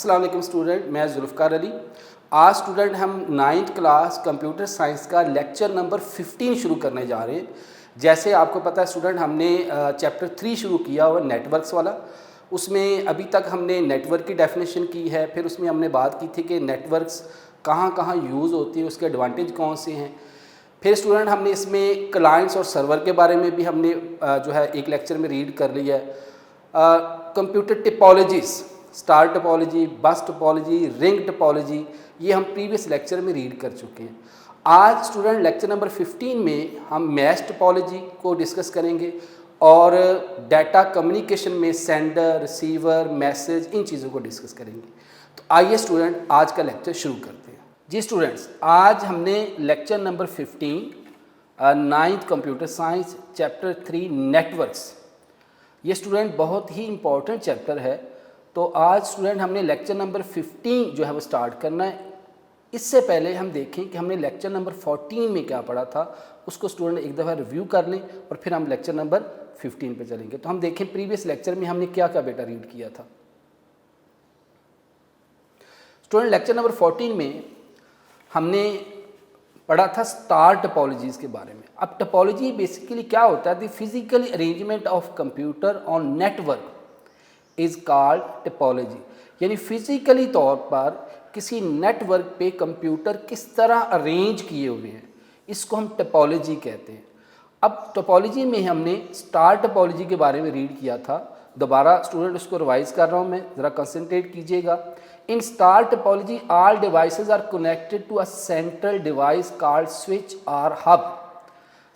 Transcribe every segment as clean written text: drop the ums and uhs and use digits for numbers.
अस्सलाम वालेकुम स्टूडेंट, मैं ज़ुल्फ़कार अली। आज स्टूडेंट हम 9th क्लास कंप्यूटर साइंस का लेक्चर नंबर 15 शुरू करने जा रहे हैं। जैसे आपको पता है स्टूडेंट, हमने चैप्टर 3 शुरू किया हुआ नेटवर्क्स वाला। उसमें अभी तक हमने नेटवर्क की डेफिनेशन की है, फिर उसमें हमने बात की थी कि नेटवर्क्स कहाँ कहाँ यूज़ होती है, उसके एडवांटेज कौन से हैं। फिर स्टूडेंट हमने इसमें क्लाइंट्स और सर्वर के बारे में भी हमने जो है एक लेक्चर में रीड कर लिया है। Computer topologies, star topology, bus topology, ring topology, ये हम प्रीवियस लेक्चर में रीड कर चुके हैं। आज स्टूडेंट लेक्चर नंबर 15 में हम मैश टोपोलॉजी को डिस्कस करेंगे और डाटा कम्युनिकेशन में सेंडर, रिसीवर, मैसेज, इन चीज़ों को डिस्कस करेंगे। तो आइए स्टूडेंट आज का लेक्चर शुरू करते हैं। जी स्टूडेंट्स, आज हमने lecture number 15 9th computer science chapter 3 networks, ये स्टूडेंट बहुत ही इम्पॉर्टेंट चैप्टर है। तो आज स्टूडेंट हमने लेक्चर नंबर 15 जो है वो स्टार्ट करना है। इससे पहले हम देखें कि हमने लेक्चर नंबर 14 में क्या पढ़ा था, उसको स्टूडेंट एक दफ़ा रिव्यू कर लें और फिर हम लेक्चर नंबर 15 पे चलेंगे। तो हम देखें प्रीवियस लेक्चर में हमने क्या क्या बेटा रीड किया था। स्टूडेंट लेक्चर नंबर 14 में हमने पढ़ा था स्टार टोपोलॉजीज़ के बारे में। अब टोपोलॉजी बेसिकली क्या होता है, the physical arrangement of computer on network is called topology. यानी फिजिकली तौर पर किसी नेटवर्क पे कंप्यूटर किस तरह अरेंज किए हुए हैं, इसको हम टोपोलॉजी कहते हैं। अब टोपोलॉजी में हमने स्टार टोपोलॉजी के बारे में रीड किया था। दोबारा स्टूडेंट उसको रिवाइज कर रहा हूँ मैं, ज़रा कंसंट्रेट कीजिएगा। In star topology all devices are connected to a central device called switch और हब।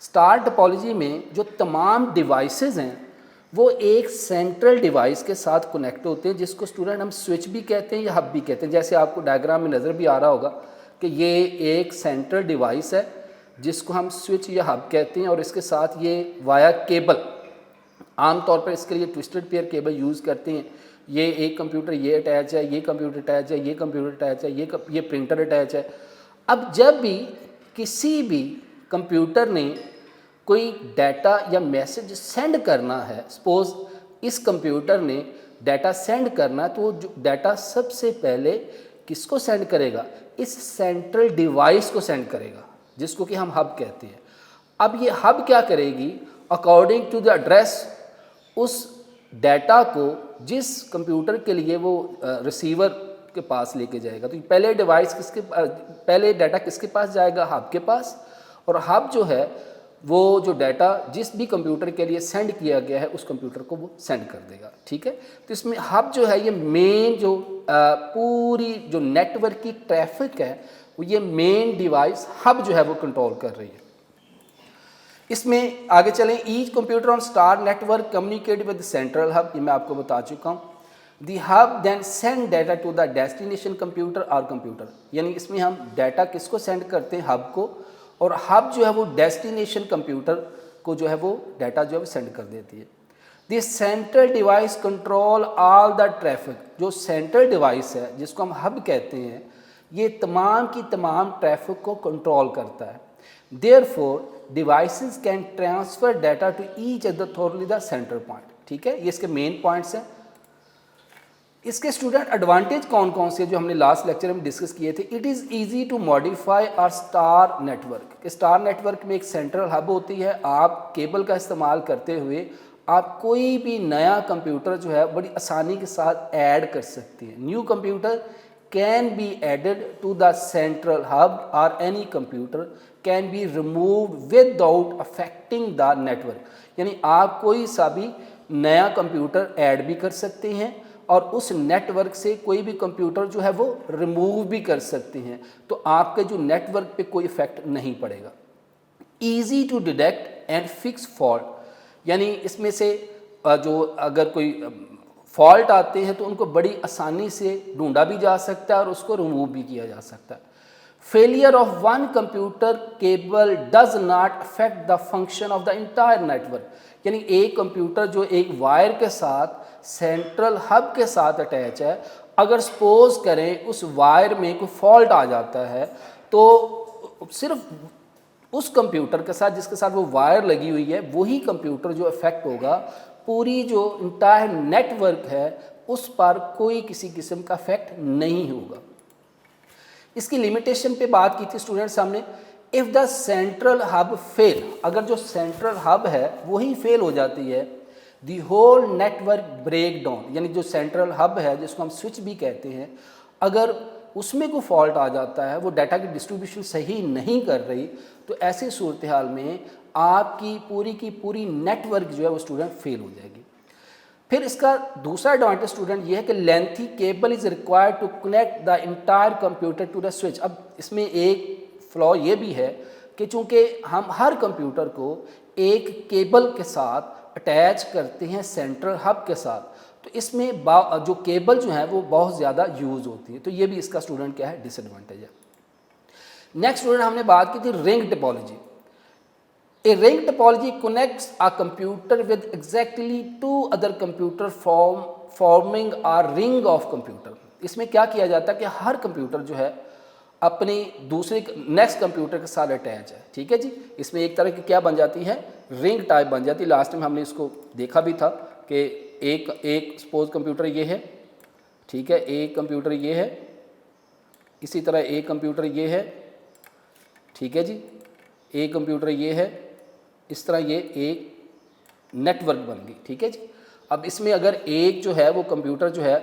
स्टार टोपोलॉजी में जो तमाम डिवाइसेस हैं वो एक सेंट्रल डिवाइस के साथ कनेक्ट होते हैं, जिसको स्टूडेंट हम स्विच भी कहते हैं या हब भी कहते हैं। जैसे आपको डायग्राम में नज़र भी आ रहा होगा कि ये एक सेंट्रल डिवाइस है जिसको हम स्विच या हब कहते हैं, और इसके साथ ये वाया केबल, आमतौर पर इसके लिए ट्विस्टेड पेयर केबल यूज़ करते हैं। ये एक कंप्यूटर ये अटैच है, ये कंप्यूटर अटैच है, ये कंप्यूटर अटैच है, ये प्रिंटर अटैच है। अब जब भी किसी भी कंप्यूटर ने कोई डाटा या मैसेज सेंड करना है, सपोज़ इस कंप्यूटर ने डाटा सेंड करना है, तो वो जो डाटा सबसे पहले किसको सेंड करेगा, इस सेंट्रल डिवाइस को सेंड करेगा, जिसको कि हम हब कहते हैं। अब ये हब क्या करेगी, अकॉर्डिंग टू द एड्रेस उस डाटा को जिस कंप्यूटर के लिए वो रिसीवर के पास लेके जाएगा। तो पहले पहले डाटा किसके पास जाएगा, हब के पास, और हब जो है वो जो डाटा जिस भी कंप्यूटर के लिए सेंड किया गया है उस कंप्यूटर को वो सेंड कर देगा। ठीक है, तो इसमें हब जो है ये मेन जो पूरी जो नेटवर्क की ट्रैफिक है वो ये मेन डिवाइस हब जो है वो कंट्रोल कर रही है। इसमें आगे चलें। Each computer on star network communicate with central hub, ये मैं आपको बता चुका हूँ। The hub then send data to the destination computer और कंप्यूटर, यानी इसमें हम डाटा किसको सेंड करते हैं, हब को, और हब जो है वो डेस्टिनेशन कंप्यूटर को जो है वो डाटा जो है वो सेंड कर देती है। This central device control all the traffic, जो सेंट्रल डिवाइस है जिसको हम हब कहते हैं, ये तमाम की तमाम ट्रैफिक को कंट्रोल करता है। Therefore devices can transfer data to each other through the centre point. ठीक है, ये इसके मेन पॉइंट्स हैं। इसके स्टूडेंट एडवांटेज कौन कौन से जो हमने लास्ट लेक्चर में डिस्कस किए थे। It is easy to modify our star network. Star network में एक सेंट्रल हब होती है, आप केबल का इस्तेमाल करते हुए आप कोई भी नया कंप्यूटर जो है बड़ी आसानी के साथ ऐड कर सकते हैं। New computer can be added to the central hub और any computer can be removed without affecting the network. यानी आप कोई सा भी नया कंप्यूटर ऐड भी कर सकते हैं और उस नेटवर्क से कोई भी कंप्यूटर जो है वो रिमूव भी कर सकते हैं, तो आपके जो नेटवर्क पे कोई इफेक्ट नहीं पड़ेगा। Easy to detect and fix fault, यानी इसमें से जो अगर कोई फॉल्ट आते हैं तो उनको बड़ी आसानी से ढूंढा भी जा सकता है और उसको रिमूव भी किया जा सकता है। Failure of one computer cable does not affect the function of the entire network, यानी एक कंप्यूटर जो एक वायर के साथ सेंट्रल हब के साथ अटैच है, अगर सपोज करें उस वायर में कोई फॉल्ट आ जाता है तो सिर्फ उस कंप्यूटर के साथ जिसके साथ वो वायर लगी हुई है वही कंप्यूटर जो इफेक्ट होगा, पूरी जो इंटायर नेटवर्क है उस पर कोई किसी किस्म का इफेक्ट नहीं होगा। इसकी लिमिटेशन पे बात की थी स्टूडेंट्स हमने, if the central hub fail, अगर जो सेंट्रल हब है वही फेल हो जाती है, the whole network break down, यानी जो सेंट्रल हब है जिसको हम स्विच भी कहते हैं, अगर उसमें कोई फॉल्ट आ जाता है, वो डाटा की डिस्ट्रीब्यूशन सही नहीं कर रही, तो ऐसी सूरत हाल में आपकी की पूरी नेटवर्क जो है वो स्टूडेंट फेल हो जाएगी। फिर इसका दूसरा एडवांटेज स्टूडेंट ये है कि lengthy cable is required to connect the entire computer to the switch. अब इसमें एक फ्लॉ ये भी है कि चूँकि हम हर कंप्यूटर को एक केबल के साथ अटैच करते हैं सेंट्रल हब के साथ, तो इसमें जो केबल जो है वो बहुत ज़्यादा यूज़ होती है, तो ये भी इसका स्टूडेंट क्या है, डिसएडवांटेज है। नेक्स्ट स्टूडेंट हमने बात की थी ring topology. A ring topology connects a computer with exactly two other computer forming a ring of computer। इसमें क्या किया जाता है कि हर कंप्यूटर जो है अपने दूसरे नेक्स्ट कंप्यूटर के साथ अटैच है, ठीक है जी। इसमें एक तरह की क्या बन जाती है, रिंग टाइप बन जाती है। लास्ट में हमने इसको देखा भी था कि एक सपोज कंप्यूटर ये है, ठीक है, एक कंप्यूटर ये है, इसी तरह एक कंप्यूटर ये है, ठीक है जी, एक कंप्यूटर ये है, इस तरह ये एक नेटवर्क बन गई, ठीक है जी। अब इसमें अगर एक जो है वो कंप्यूटर जो है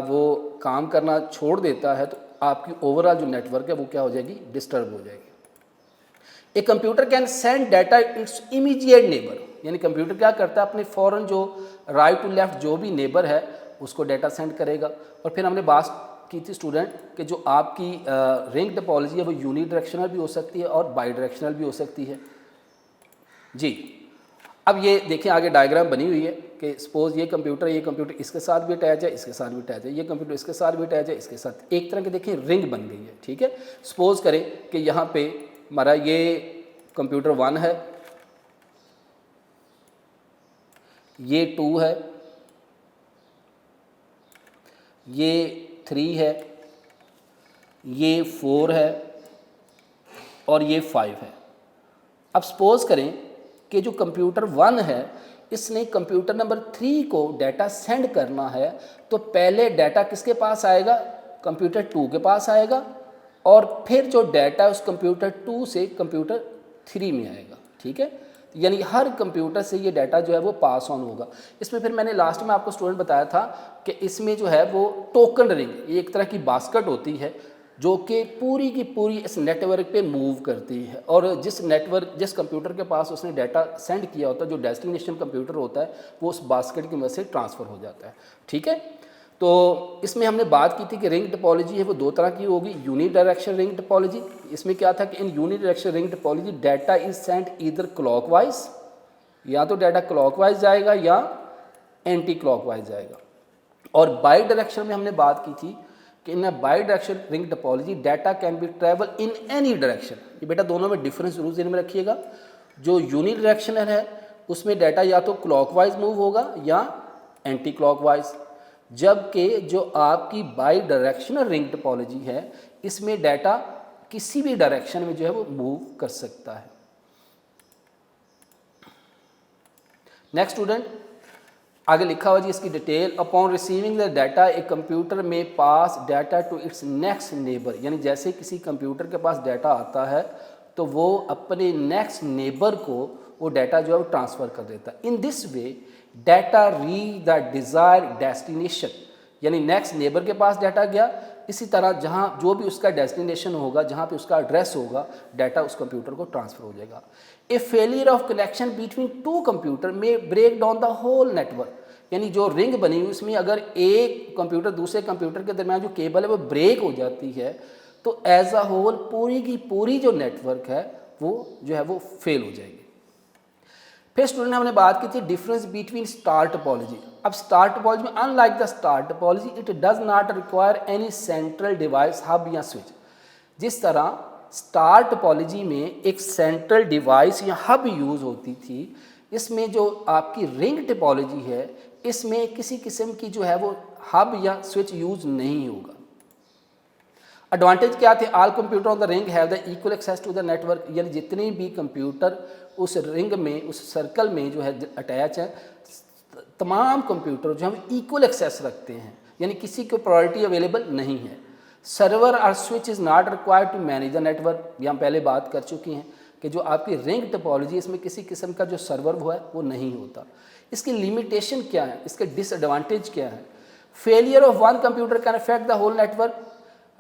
वो काम करना छोड़ देता है तो आपकी ओवरऑल जो नेटवर्क है वो क्या हो जाएगी, डिस्टर्ब हो जाएगी। एक computer can send data it's immediate neighbour, यानी कंप्यूटर क्या करता है, अपने फ़ौरन जो राइट टू लेफ्ट जो भी नेबर है उसको डाटा सेंड करेगा। और फिर हमने बात की थी स्टूडेंट कि जो आपकी रिंग टोपोलॉजी है वो यूनी डायरेक्शनल भी हो सकती है और बाई डायरेक्शनल भी हो सकती है जी। अब ये देखें आगे डायग्राम बनी हुई है कि सपोज ये कंप्यूटर इसके साथ भी अटैच है, इसके साथ भी अटैच है, ये कंप्यूटर इसके साथ भी अटैच है, इसके साथ, एक तरह की देखें रिंग बन गई है, ठीक है। सपोज करें कि यहाँ पे हमारा ये कंप्यूटर 1 है, ये 2 है, ये 3 है, ये 4 है और ये 5 है। अब सपोज करें कि जो कंप्यूटर 1 है इसने कंप्यूटर नंबर 3 को डाटा सेंड करना है, तो पहले डाटा किसके पास आएगा, कंप्यूटर 2 के पास आएगा, और फिर जो डाटा उस कंप्यूटर 2 से कंप्यूटर 3 में आएगा, ठीक है। यानी हर कंप्यूटर से ये डाटा जो है वो पास ऑन होगा। इसमें फिर मैंने लास्ट में आपको स्टूडेंट बताया था कि इसमें जो है वो टोकन रिंग, ये एक तरह की बास्केट होती है जो कि पूरी की पूरी इस नेटवर्क पे मूव करती है, और जिस कंप्यूटर के पास उसने डाटा सेंड किया होता है, जो डेस्टिनेशन कंप्यूटर होता है, वो उस बास्केट की मदद से ट्रांसफ़र हो जाता है, ठीक है। तो इसमें हमने बात की थी कि रिंग टोपोलॉजी है वो दो तरह की होगी, यूनी डायरेक्शन रिंग टोपोलॉजी। इसमें क्या था कि in uni direction ring topology data is sent either clockwise, या तो डाटा क्लॉकवाइज जाएगा या एंटी क्लॉकवाइज जाएगा। और बाई डायरेक्शन में हमने बात की थी कि in bi direction ring topology data can be travel in any direction. ये बेटा दोनों में डिफरेंस जरूर ध्यान में रखिएगा। जो यूनी डायरेक्शनल है उसमें डाटा या तो क्लॉकवाइज मूव होगा या एंटी क्लॉकवाइज, जबकि जो आपकी बाई डायरेक्शनल रिंग टोपोलॉजी है इसमें डाटा किसी भी डायरेक्शन में जो है वो मूव कर सकता है। नेक्स्ट स्टूडेंट, आगे लिखा हुआ जी इसकी detail, upon receiving the data a computer में pass data to its next neighbour, यानी जैसे किसी कंप्यूटर के पास डाटा आता है तो वो अपने नेक्स्ट नेबर को वो डाटा जो है वो ट्रांसफ़र कर देता है। In this way data reach the desire destination, यानी नेक्स्ट नेबर के पास डाटा गया, इसी तरह जहाँ जो भी उसका डेस्टिनेशन होगा, जहाँ पे उसका एड्रेस होगा, डाटा उस कंप्यूटर को ट्रांसफ़र हो जाएगा। A failure of connection between two computer में break down the whole network, यानी जो रिंग बनी हुई उसमें अगर एक कंप्यूटर दूसरे कंप्यूटर के दरमियान जो केबल है वो ब्रेक हो जाती है तो एज अ होल पूरी की पूरी जो नेटवर्क है वो जो है वो फेल हो जाएगी। फिर स्टूडेंट हमने बात की थी डिफरेंस बिटवीन स्टार टोपोलॉजी। अब स्टार टोपोलॉजी में unlike the star topology it does not require any central device hub या स्विच। जिस तरह स्टार टोपोलॉजी में एक सेंट्रल डिवाइस या हब यूज़ होती थी, इसमें जो आपकी रिंग टोपोलॉजी है इसमें किसी किस्म की जो है वो हब या स्विच यूज़ नहीं होगा। एडवांटेज क्या थे, all computer on the ring have the equal access to the network, यानी जितने भी कंप्यूटर उस रिंग में उस सर्कल में जो है अटैच है तमाम कंप्यूटर जो हम इक्वल एक्सेस रखते हैं, यानी किसी को प्रायोरिटी अवेलेबल नहीं है। सर्वर और switch is not required to manage the network, ये हम पहले बात कर चुके हैं कि जो आपकी रिंग टोपोलॉजी इसमें किसी किस्म का जो सर्वर हुआ है वो नहीं होता। इसकी लिमिटेशन क्या है, इसके डिसएडवांटेज क्या है? Failure of one computer can affect the whole network,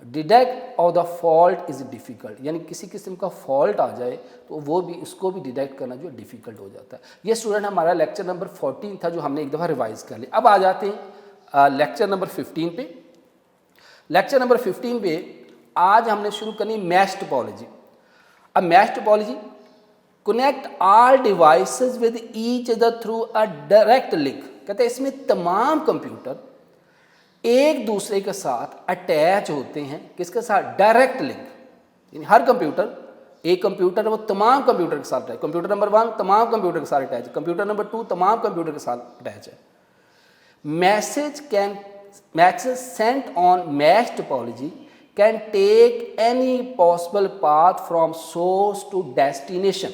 detect of the fault is difficult, यानी किसी किस्म का फॉल्ट आ जाए तो वो भी उसको भी डिटेक्ट करना जो डिफ़िकल्ट हो जाता है। ये स्टूडेंट हमारा लेक्चर नंबर 14 था जो हमने एक दफ़ा रिवाइज कर लिया। अब आ जाते हैं लेक्चर नंबर 15 पे। लेक्चर नंबर 15 पे आज हमने शुरू करनी मैश टोपोलॉजी। अब mesh topology, connect all devices with each other through a direct link, कहते हैं इसमें तमाम कंप्यूटर एक दूसरे के साथ अटैच होते हैं, किसके साथ? डायरेक्ट लिंक, यानी हर कंप्यूटर, एक कंप्यूटर वो तमाम कंप्यूटर के साथ अटैच, कंप्यूटर नंबर 1 तमाम कंप्यूटर के साथ अटैच है, कंप्यूटर नंबर 2 तमाम कंप्यूटर के साथ अटैच है। Message sent on mesh topology can take any possible path from source to destination,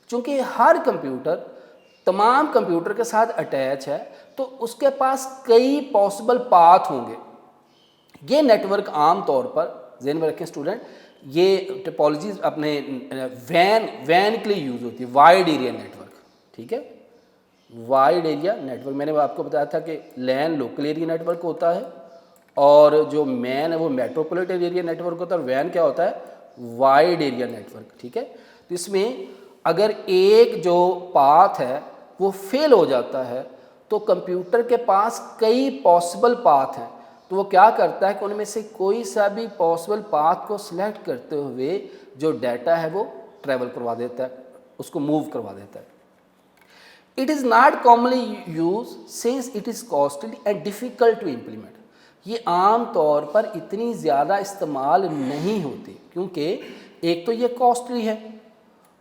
चूँकि हर कंप्यूटर तमाम कंप्यूटर के साथ अटैच है तो उसके पास कई पॉसिबल पाथ होंगे। ये नेटवर्क आम तौर पर ज़हन में रखें स्टूडेंट, ये टोपोलॉजीज अपने वैन के लिए यूज़ होती है, वाइड एरिया नेटवर्क, ठीक है, वाइड एरिया नेटवर्क। मैंने आपको बताया था कि लैन लोकल एरिया नेटवर्क होता है और जो मैन है वो मेट्रोपॉलिटन एरिया नेटवर्क होता है, और वैन क्या होता है? वाइड एरिया नेटवर्क, ठीक है। तो इसमें अगर एक जो पाथ है वो फेल हो जाता है तो कंप्यूटर के पास कई पॉसिबल पाथ हैं, तो वो क्या करता है कि उनमें से कोई सा भी पॉसिबल पाथ को सिलेक्ट करते हुए जो डाटा है वो ट्रैवल करवा देता है, उसको मूव करवा देता है। It is not commonly use since it is costly and difficult to implement, ये आम तौर पर इतनी ज़्यादा इस्तेमाल नहीं होती क्योंकि एक तो ये कॉस्टली है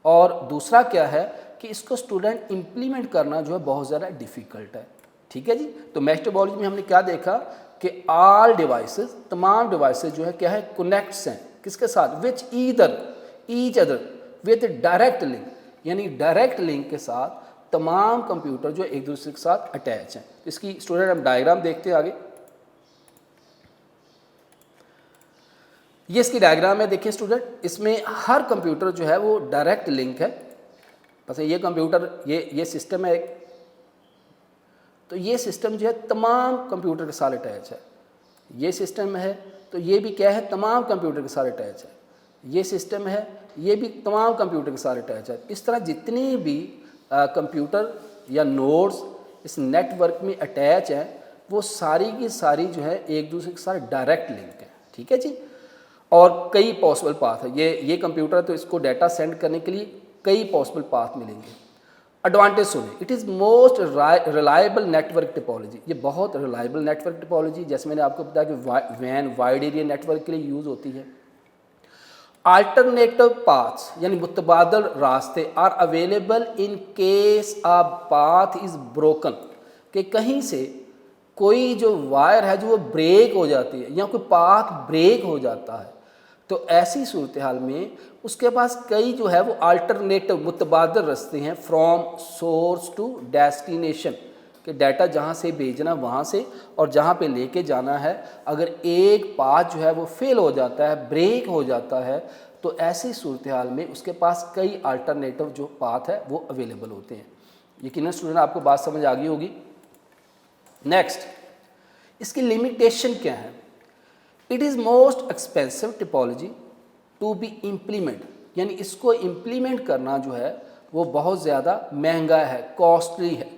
और दूसरा क्या है कि इसको स्टूडेंट इम्प्लीमेंट करना जो है बहुत ज़्यादा डिफ़िकल्ट है, ठीक है जी। तो मैश टोपोलॉजी में हमने क्या देखा कि ऑल डिवाइसेस, तमाम डिवाइसेस जो है क्या है? कनेक्ट्स हैं, किसके साथ? Which each other with direct link, यानी डायरेक्ट लिंक के साथ तमाम कंप्यूटर जो एक दूसरे के साथ अटैच हैं। इसकी स्टूडेंट हम डायग्राम देखते हैं आगे। ये इसकी डायग्राम है, देखिए स्टूडेंट, इसमें हर कंप्यूटर जो है वो डायरेक्ट लिंक है। बस ये कंप्यूटर, ये सिस्टम है एक, तो ये सिस्टम जो है तमाम कंप्यूटर के साथ अटैच है। ये सिस्टम है तो ये भी क्या है? तमाम कंप्यूटर के साथ अटैच है। ये सिस्टम है, ये भी तमाम कंप्यूटर के साथ अटैच है। इस तरह जितनी भी कंप्यूटर या नोड्स इस नेटवर्क में अटैच हैं वो सारी की सारी जो है एक दूसरे के साथ डायरेक्ट लिंक है, ठीक है जी। और कई पॉसिबल पाथ है, ये कंप्यूटर तो इसको डाटा सेंड करने के लिए कई पॉसिबल पाथ मिलेंगे। एडवांटेज सुनिए, it is most reliable network topology, ये बहुत रिलायबल नेटवर्क टोपोलॉजी, जैसे मैंने आपको बताया कि वैन वाइड एरिया नेटवर्क के लिए यूज़ होती है। अल्टरनेटिव पाथ्स यानी मुतबादल रास्ते are available in case a path is broken, कि कहीं से कोई जो वायर है जो वो ब्रेक हो जाती है या कोई पाथ ब्रेक हो जाता है, तो ऐसी सूरत हाल में उसके पास कई जो है वो अल्टरनेटिव मुतबादल रास्ते हैं फ्रॉम सोर्स टू डेस्टिनेशन, कि डाटा जहाँ से भेजना वहाँ से और जहाँ पे लेके जाना है, अगर एक पाथ जो है वो फेल हो जाता है, ब्रेक हो जाता है, तो ऐसी सूरत हाल में उसके पास कई अल्टरनेटिव जो पाथ है वो अवेलेबल होते हैं। यकीनन स्टूडेंट आपको बात समझ आ गई होगी। नेक्स्ट, इसकी लिमिटेशन क्या है? It is most expensive topology to be implement, यानी इसको इम्प्लीमेंट करना जो है वो बहुत ज़्यादा महंगा है, कॉस्टली है।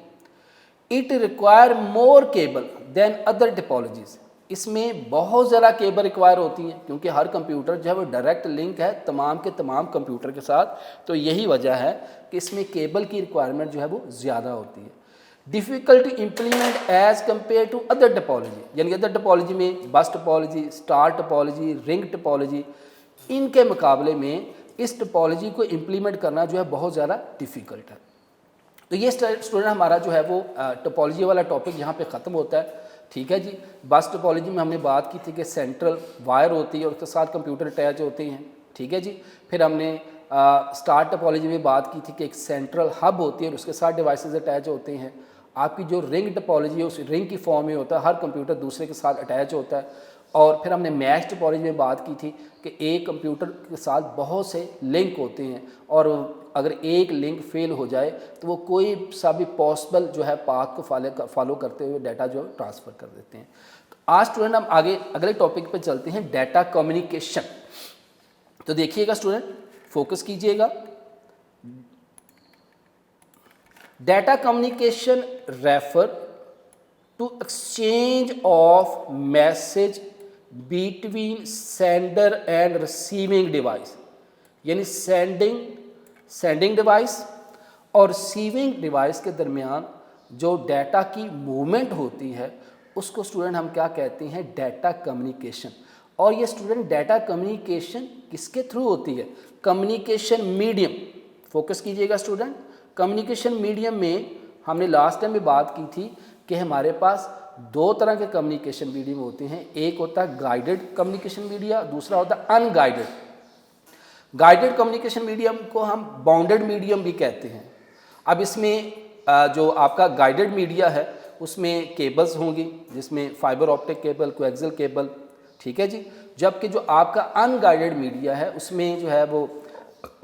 It require more cable than other topologies, इसमें बहुत ज़्यादा केबल रिक्वायर होती हैं क्योंकि हर कंप्यूटर जो है वो डायरेक्ट लिंक है तमाम के तमाम कंप्यूटर के साथ, तो यही वजह है कि इसमें केबल की रिक्वायरमेंट जो है वो ज़्यादा होती है। Difficult to implement as compare to other topology, यानी अदर टोपोलॉजी में bus topology, star topology, ring topology, इनके मुकाबले में इस टोपोलॉजी को इम्प्लीमेंट करना जो है बहुत ज़्यादा डिफ़िकल्ट है। तो ये स्टूडेंट हमारा जो है वो टोपोलॉजी वाला टॉपिक यहाँ पे ख़त्म होता है, ठीक है जी। बस टोपोलॉजी में हमने बात की थी कि सेंट्रल वायर होती है और उसके साथ कंप्यूटर अटैच होते हैं, ठीक है जी। फिर हमने स्टार टोपोलॉजी में बात की थी कि एक सेंट्रल हब होती है और उसके साथ डिवाइसेस अटैच होते हैं। आपकी जो रिंग टोपोलॉजी है उस रिंग की फॉर्म में होता है, हर कंप्यूटर दूसरे के साथ अटैच होता है। और फिर हमने मैश टोपोलॉजी में बात की थी कि एक कंप्यूटर के साथ बहुत से लिंक होते हैं और अगर एक लिंक फेल हो जाए तो वो कोई सा भी पॉसिबल जो है पाथ को फॉलो करते हुए डाटा जो ट्रांसफ़र कर देते हैं। तो आज स्टूडेंट हम आगे अगले टॉपिक पर चलते हैं, डाटा कम्युनिकेशन। तो देखिएगा स्टूडेंट, फोकस कीजिएगा। Data communication refer to exchange of message between sender and receiving device, यानी सेंडिंग डिवाइस और रिसीविंग डिवाइस के दरमियान जो डाटा की मूवमेंट होती है उसको स्टूडेंट हम क्या कहते हैं, डाटा कम्युनिकेशन। और ये स्टूडेंट डाटा कम्युनिकेशन किसके थ्रू होती है, कम्युनिकेशन मीडियम। फोकस कीजिएगा स्टूडेंट, कम्युनिकेशन मीडियम में हमने लास्ट टाइम भी बात की थी कि हमारे पास दो तरह के कम्युनिकेशन मीडियम होते हैं, एक होता है गाइडेड कम्युनिकेशन मीडिया, दूसरा होता है अनगाइडेड। गाइडेड कम्युनिकेशन मीडियम को हम बाउंडेड मीडियम भी कहते हैं। अब इसमें जो आपका गाइडेड मीडिया है उसमें केबल्स होंगी, जिसमें fibre optic cable, coaxial cable, ठीक है जी। जबकि जो आपका अनगाइडेड मीडिया है उसमें जो है वो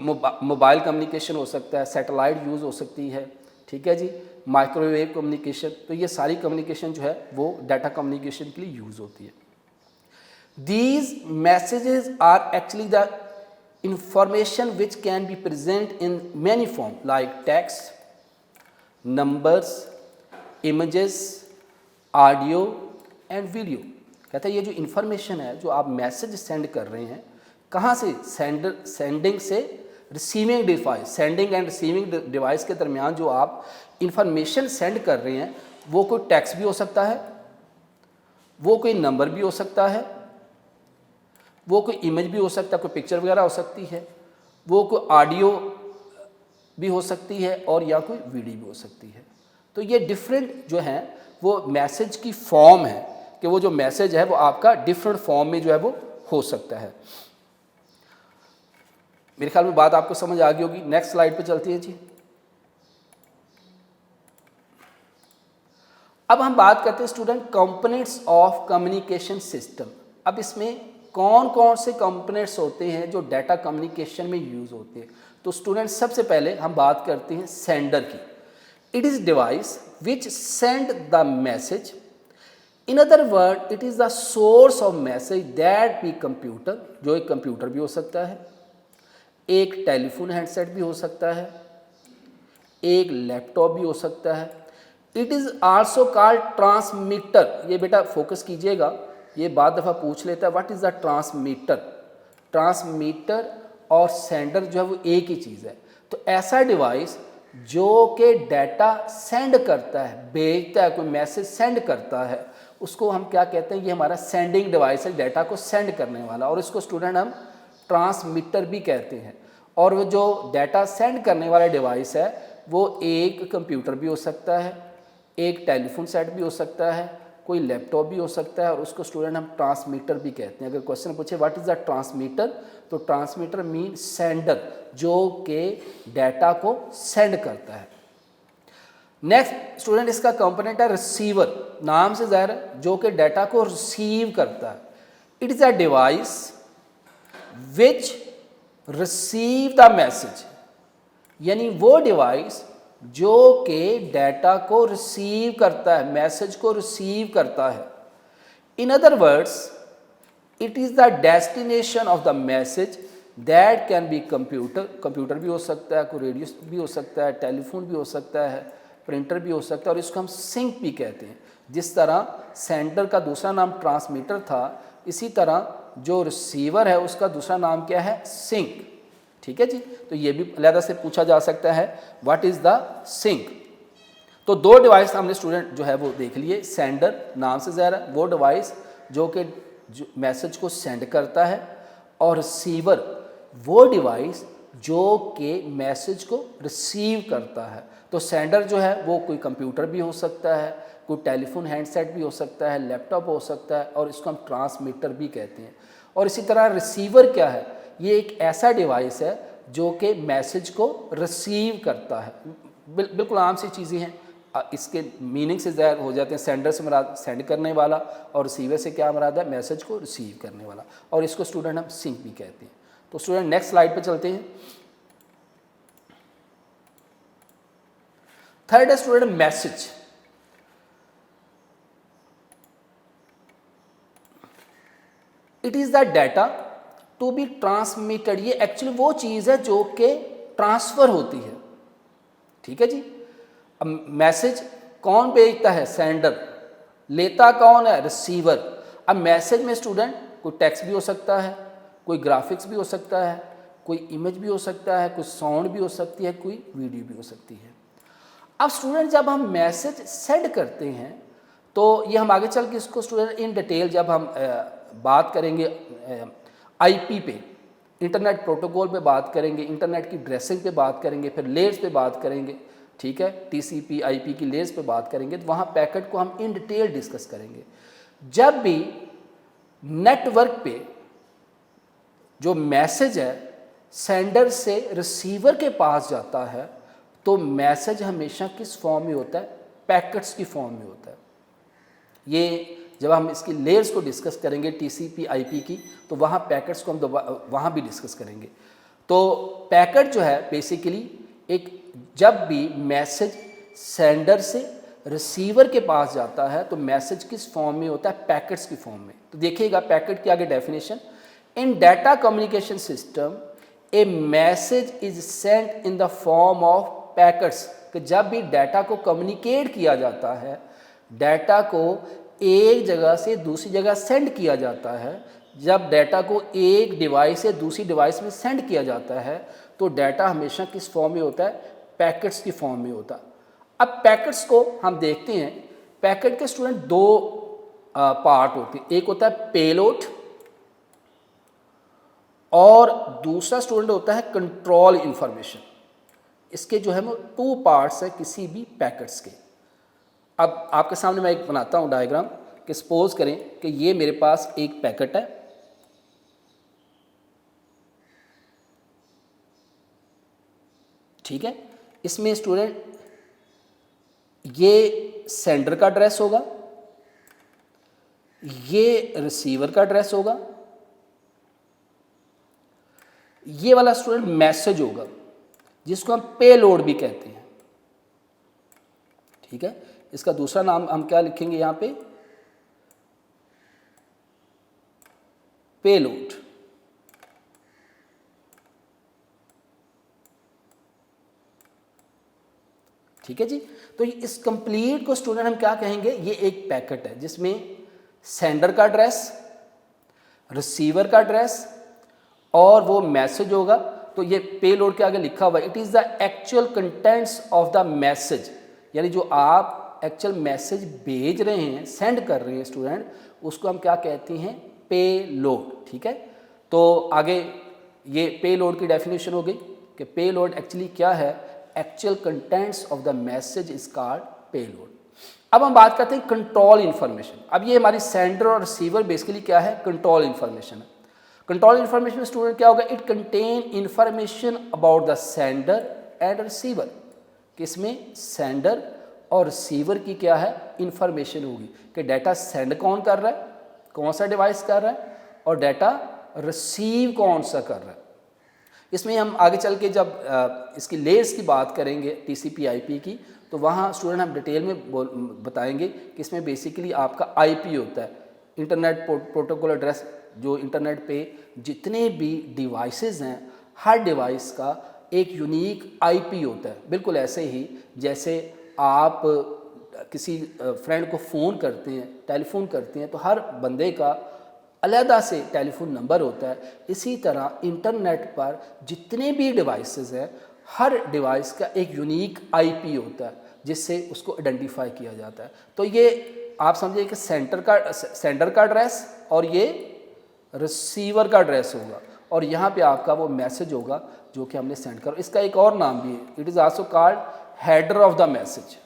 मोबाइल कम्युनिकेशन हो सकता है, सैटेलाइट यूज़ हो सकती है, ठीक है जी, माइक्रोवेव कम्युनिकेशन। तो ये सारी कम्युनिकेशन जो है वो डाटा कम्युनिकेशन के लिए यूज़ होती है। These messages are actually the information which can be present in many form like text, numbers, images, audio and video। कहता है ये जो इन्फॉर्मेशन है, जो आप मैसेज सेंड कर रहे हैं, कहाँ से, सेंडिंग से receiving device, sending and receiving device के दरमियान जो आप इंफॉर्मेशन सेंड कर रहे हैं वो कोई टेक्स्ट भी हो सकता है, वो कोई नंबर भी हो सकता है, वो कोई इमेज भी हो सकता है, कोई पिक्चर वगैरह हो सकती है, वो कोई ऑडियो भी हो सकती है और या कोई वीडियो भी हो सकती है। तो ये डिफरेंट जो है वो मैसेज की फॉर्म है कि वो जो मैसेज है वो आपका डिफरेंट फॉर्म में जो है वो हो सकता है। मेरे ख्याल में बात आपको समझ आ गई होगी। नेक्स्ट स्लाइड पे चलती है जी। अब हम बात करते हैं student components of communication system. अब इसमें कौन कौन से कंपोनेंट्स होते हैं जो डाटा कम्युनिकेशन में यूज होते हैं। तो स्टूडेंट सबसे पहले हम बात करते हैं सेंडर की। It is device which send the message, in other word it is the source of message that be computer, जो एक कंप्यूटर भी हो सकता है, एक टेलीफोन हैंडसेट भी हो सकता है, एक लैपटॉप भी हो सकता है। It is also called transmitter. ये बेटा फोकस कीजिएगा, ये बात दफ़ा पूछ लेता है what is the transmitter. Transmitter और सेंडर जो है वो एक ही चीज़ है। तो ऐसा डिवाइस जो कि डाटा सेंड करता है, भेजता है, कोई मैसेज सेंड करता है, उसको हम क्या कहते हैं, ये हमारा सेंडिंग डिवाइस है, डाटा को सेंड करने वाला, और इसको स्टूडेंट हम ट्रांसमीटर भी कहते हैं। और वो जो डाटा सेंड करने वाला डिवाइस है वो एक कंप्यूटर भी हो सकता है, एक टेलीफोन सेट भी हो सकता है, कोई लैपटॉप भी हो सकता है, और उसको स्टूडेंट हम ट्रांसमीटर भी कहते हैं। अगर क्वेश्चन पूछे व्हाट इज़ द ट्रांसमीटर, तो ट्रांसमीटर मीन सेंडर, जो कि डाटा को सेंड करता है। नेक्स्ट स्टूडेंट इसका कंपोनेंट है रिसीवर। नाम से ज़ाहिर है जो कि डाटा को रिसीव करता है। It is a device which receive the message, यानी वो डिवाइस जो कि डाटा को रिसीव करता है, मैसेज को रिसीव करता है। In other words it is the destination of the message that can be computer. Computer भी हो सकता है, कोई रेडियो भी हो सकता है, टेलीफोन भी हो सकता है, प्रिंटर भी हो सकता है, और इसको हम सिंक भी कहते हैं। जिस तरह सेंडर का दूसरा नाम ट्रांसमीटर था, इसी तरह जो रिसीवर है उसका दूसरा नाम क्या है, सिंक। ठीक है जी। तो ये भी अलग से पूछा जा सकता है व्हाट इज़ द सिंक। तो दो डिवाइस हमने स्टूडेंट जो है वो देख लिए। सेंडर नाम से ज़ाहिर है वो डिवाइस जो कि मैसेज को सेंड करता है, और रिसीवर वो डिवाइस जो कि मैसेज को रिसीव करता है। तो सेंडर जो है वो कोई कंप्यूटर भी हो सकता है, कोई टेलीफोन हैंडसेट भी हो सकता है, लैपटॉप हो सकता है, और इसको हम ट्रांसमीटर भी कहते हैं। और इसी तरह रिसीवर क्या है, ये एक ऐसा डिवाइस है जो कि मैसेज को रिसीव करता है। बिल्कुल आम सी चीज़ें हैं, इसके मीनिंग से ज़ाहिर हो जाते हैं। सेंडर से मुराद सेंड करने वाला और रिसीवर से क्या मुराद है, मैसेज को रिसीव करने वाला, और इसको स्टूडेंट हम सिंक भी कहते हैं। तो स्टूडेंट नेक्स्ट स्लाइड पे चलते हैं। थर्ड है student message. It is the data to be transmitted. ये एक्चुअली वो चीज़ है जो कि ट्रांसफ़र होती है, ठीक है जी। अब मैसेज कौन भेजता है, सेंडर, लेता कौन है, रिसीवर। अब मैसेज में स्टूडेंट कोई टेक्स्ट भी हो सकता है, कोई ग्राफिक्स भी हो सकता है, कोई इमेज भी हो सकता है, कोई साउंड भी हो सकती है, कोई वीडियो भी हो सकती है। अब स्टूडेंट जब हम मैसेज सेंड करते हैं तो ये हम आगे चल के इसको स्टूडेंट इन डिटेल जब हम बात करेंगे आईपी पे, इंटरनेट प्रोटोकॉल पे बात करेंगे, इंटरनेट की ड्रेसिंग पे बात करेंगे, फिर लेयर्स पे बात करेंगे, ठीक है, टीसीपी आईपी की लेयर्स पे बात करेंगे, तो वहाँ पैकेट को हम इन डिटेल डिस्कस करेंगे। जब भी नेटवर्क पे जो मैसेज है सेंडर से रिसीवर के पास जाता है तो मैसेज हमेशा किस फॉर्म में होता है, पैकेट्स की फॉर्म में होता है। ये जब हम इसकी लेयर्स को डिस्कस करेंगे टीसीपी आईपी की, तो वहाँ पैकेट्स को हम वहाँ भी डिस्कस करेंगे। तो पैकेट जो है बेसिकली एक, जब भी मैसेज सेंडर से रिसीवर के पास जाता है तो मैसेज किस फॉर्म में होता है, पैकेट्स की फॉर्म में। तो देखिएगा पैकेट की आगे definition, in data communication system a message is sent in the form of packets. कि जब भी डाटा को कम्युनिकेट किया जाता है, डाटा को एक जगह से दूसरी जगह सेंड किया जाता है, जब डाटा को एक डिवाइस से दूसरी डिवाइस में सेंड किया जाता है तो डाटा हमेशा किस फॉर्म में होता है, पैकेट्स की फॉर्म में होता है। अब पैकेट्स को हम देखते हैं, पैकेट के स्टूडेंट दो पार्ट होते हैं, एक होता है पेलोड और दूसरा स्टूडेंट होता है कंट्रोल इंफॉर्मेशन। इसके जो है वो टू पार्ट्स है किसी भी पैकेट्स के। अब आपके सामने मैं एक बनाता हूँ डायग्राम कि सपोज करें कि ये मेरे पास एक पैकेट है, ठीक है, इसमें स्टूडेंट ये सेंडर का एड्रेस होगा, ये रिसीवर का एड्रेस होगा, ये वाला स्टूडेंट मैसेज होगा जिसको हम पेलोड भी कहते हैं, ठीक है। इसका दूसरा नाम हम क्या लिखेंगे यहां पे, पेलोड। ठीक है जी। तो इस कंप्लीट को स्टूडेंट हम क्या कहेंगे, ये एक पैकेट है जिसमें सेंडर का एड्रेस, रिसीवर का एड्रेस और वो मैसेज होगा। तो ये पेलोड के आगे लिखा हुआ है, it is the actual contents of the message, यानी जो आप एक्चुअल मैसेज भेज रहे हैं, सेंड कर रहे हैं स्टूडेंट, उसको हम क्या कहते हैं, पेलोड, ठीक है। तो आगे ये पेलोड की डेफिनेशन हो गई कि पेलोड एक्चुअली क्या है, actual contents of the message is called payload. अब हम बात करते हैं कंट्रोल इन्फॉर्मेशन। अब ये हमारी सेंडर और रिसीवर बेसिकली क्या है, कंट्रोल इन्फॉर्मेशन है। कंट्रोल इन्फॉर्मेशन में स्टूडेंट क्या होगा, it contain information about the sender and receiver. किसमें, सेंडर और रिसीवर की क्या है, इन्फॉर्मेशन होगी कि डाटा सेंड कौन कर रहा है, कौन सा डिवाइस कर रहा है, और डाटा रिसीव कौन सा कर रहा है। इसमें हम आगे चल के जब इसकी लेयर्स की बात करेंगे टीसीपी आईपी की, तो वहाँ स्टूडेंट हम डिटेल में बताएंगे कि इसमें बेसिकली आपका आईपी होता है, इंटरनेट प्रोटोकॉल एड्रेस। जो इंटरनेट पे जितने भी डिवाइसेस हैं, हर डिवाइस का एक यूनिक आईपी होता है। बिल्कुल ऐसे ही जैसे आप किसी फ्रेंड को फ़ोन करते हैं, टेलीफोन करते हैं, तो हर बंदे का अलहदा से टेलीफोन नंबर होता है। इसी तरह इंटरनेट पर जितने भी डिवाइसेस हैं, हर डिवाइस का एक यूनिक आईपी होता है जिससे उसको आइडेंटिफाई किया जाता है। तो ये आप समझिए कि सेंडर का एड्रेस और ये रिसीवर का एड्रेस होगा, और यहाँ पे आपका वो मैसेज होगा जो कि हमने सेंड कर। इसका एक और नाम भी है, it is also called header of the message.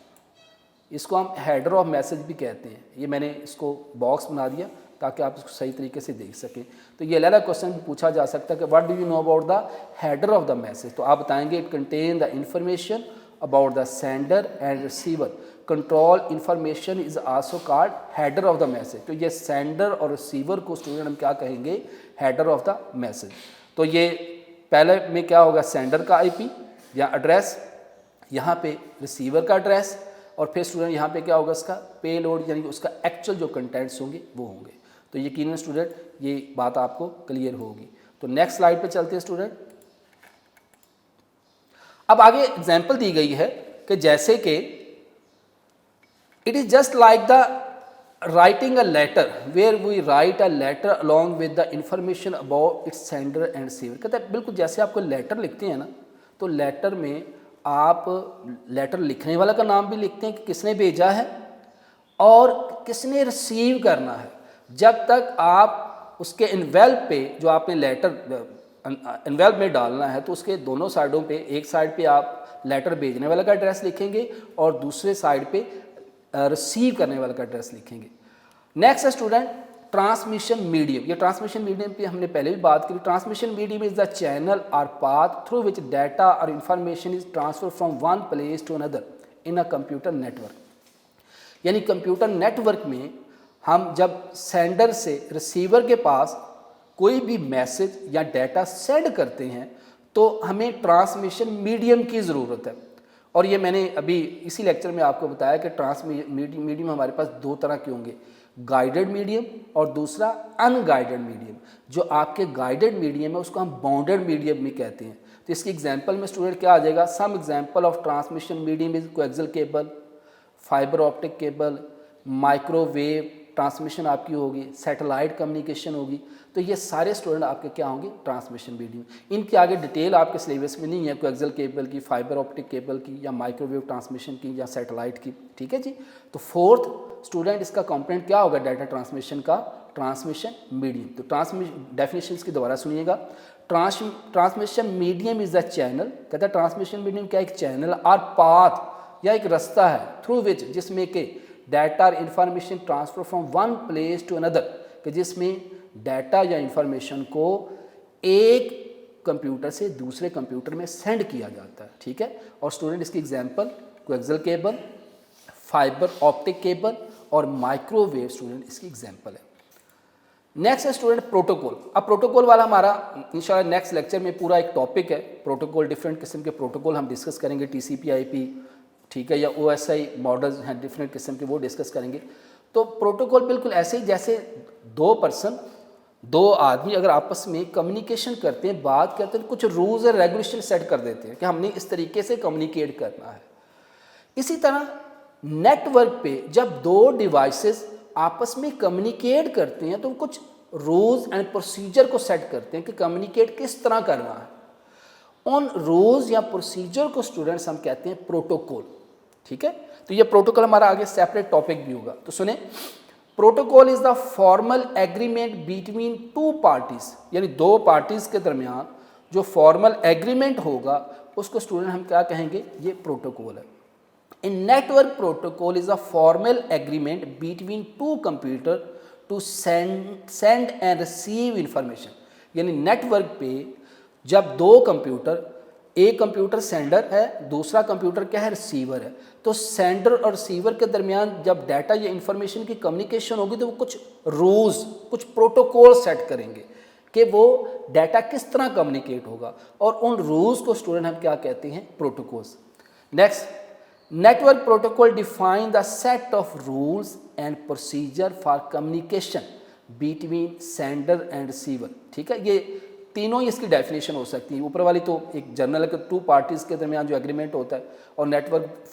इसको हम हेडर ऑफ मैसेज भी कहते हैं। ये मैंने इसको बॉक्स बना दिया ताकि आप इसको सही तरीके से देख सकें। तो ये अलग क्वेश्चन भी पूछा जा सकता है कि what do you know about the header of the message. तो आप बताएंगे it contain the information about the sender and receiver. Control information is also called header of the message. तो ये sender और receiver को स्टूडेंट हम क्या कहेंगे, header of the message. तो ये पहले में क्या होगा, sender का IP या एड्रेस, यहाँ पे रिसीवर का एड्रेस, और फिर स्टूडेंट यहाँ पे क्या होगा, इसका पेलोड यानी उसका एक्चुअल जो कंटेंट्स होंगे वो होंगे। तो यकीनन स्टूडेंट ये बात आपको क्लियर होगी। तो नेक्स्ट स्लाइड पे चलते हैं स्टूडेंट। अब आगे एग्जांपल दी गई है कि जैसे कि it is just like the writing a letter where we write a letter along with the information about its sender and receiver. कहते हैं बिल्कुल जैसे आपको लेटर लिखते हैं ना, तो लेटर में आप लेटर लिखने वाला का नाम भी लिखते हैं कि किसने भेजा है और किसने रिसीव करना है। जब तक आप उसके इन्वेल्प पे जो आपने लेटर इन्वेल्प में डालना है तो उसके दोनों साइडों पे, एक साइड पे आप लेटर भेजने वाला का एड्रेस लिखेंगे और दूसरे साइड पे रिसीव करने वाले का एड्रेस लिखेंगे। नेक्स्ट है स्टूडेंट ट्रांसमिशन मीडियम। ये ट्रांसमिशन मीडियम पे हमने पहले भी बात की। Transmission medium is the channel और पाथ थ्रू विच डाटा और information is transfer from one place to another in a computer network. यानी कंप्यूटर नेटवर्क में हम जब सेंडर से रिसीवर के पास कोई भी मैसेज या डाटा सेंड करते हैं तो हमें ट्रांसमिशन मीडियम की ज़रूरत है। और ये मैंने अभी इसी लेक्चर में आपको बताया कि ट्रांसमिशन मीडियम हमारे पास दो तरह के होंगे, गाइडेड मीडियम और दूसरा अनगाइडेड मीडियम। जो आपके गाइडेड मीडियम है उसको हम बाउंडेड मीडियम भी कहते हैं। तो इसकी एग्जांपल में स्टूडेंट क्या आ जाएगा, some example of transmission medium is coaxial cable, fibre optic cable, microwave transmission आपकी होगी, सैटेलाइट कम्युनिकेशन होगी। तो ये सारे स्टूडेंट आपके क्या होंगे, ट्रांसमिशन मीडियम। इनके आगे डिटेल आपके सिलेबस में नहीं है, कोएक्सियल केबल की, फाइबर ऑप्टिक केबल की, या माइक्रोवेव ट्रांसमिशन की, या सैटेलाइट की। ठीक है जी। तो फोर्थ स्टूडेंट इसका कंपोनेंट क्या होगा डाटा ट्रांसमिशन का, ट्रांसमिशन मीडियम। तो ट्रांसमिशन डेफिनेशन की दोबारा सुनिएगा। Transmission medium is the channel, कहता है ट्रांसमिशन मीडियम क्या, एक चैनल और पाथ या एक रास्ता है थ्रू विच, जिसमें के डाटा और information transfer from one place to another, कि जिसमें डाटा या इंफॉर्मेशन को एक कंप्यूटर से दूसरे कंप्यूटर में सेंड किया जाता है। ठीक है। और स्टूडेंट इसकी example coaxial cable, fibre optic cable और माइक्रोवेव स्टूडेंट इसकी एग्जांपल है। नेक्स्ट है स्टूडेंट प्रोटोकॉल। अब प्रोटोकॉल वाला हमारा इंशाल्लाह नेक्स्ट लेक्चर में पूरा एक टॉपिक है। प्रोटोकॉल, डिफरेंट किस्म के प्रोटोकॉल हम डिस्कस करेंगे, टीसीपी आईपी, ठीक है, या ओएसआई मॉडल्स हैं डिफरेंट किस्म के, वो डिस्कस करेंगे। तो प्रोटोकॉल बिल्कुल ऐसे ही जैसे दो आदमी अगर आपस में कम्युनिकेशन करते हैं, बात करते हैं, कुछ रूल्स और रेगुलेशन सेट कर देते हैं कि हमने इस तरीके से कम्युनिकेट करना है। इसी तरह नेटवर्क पे जब दो डिवाइसेस आपस में कम्युनिकेट करते हैं तो कुछ रूल्स एंड प्रोसीजर को सेट करते हैं कि कम्युनिकेट किस तरह करना है। उन रूल्स या प्रोसीजर को स्टूडेंट्स हम कहते हैं प्रोटोकॉल। ठीक है। तो ये प्रोटोकॉल हमारा आगे सेपरेट टॉपिक भी होगा। तो सुने, protocol is the formal agreement between to parties, यानी दो पार्टीज के दरमियान जो फॉर्मल एग्रीमेंट होगा उसको स्टूडेंट हम क्या कहेंगे, ये प्रोटोकॉल है। In network protocol is a formal agreement between two computer to send and receive information. यानी नेटवर्क पे जब दो कंप्यूटर, एक कंप्यूटर सेंडर है, दूसरा कंप्यूटर क्या है, रिसीवर है, तो सेंडर और रिसीवर के दरमियान जब डाटा या इंफॉर्मेशन की कम्युनिकेशन होगी तो वो कुछ रूल्स, कुछ प्रोटोकॉल सेट करेंगे कि वो डाटा किस तरह कम्युनिकेट होगा, और उन रूल्स को स्टूडेंट हम क्या कहते हैं, protocols. Next, network protocol define the set of rules and procedure for communication between sender and receiver. ठीक है। ये तीनों ही इसकी डेफिनेशन हो सकती है। ऊपर वाली तो एक जनरल है कि टू पार्टीज़ के दरमियान जो एग्रीमेंट होता है, और network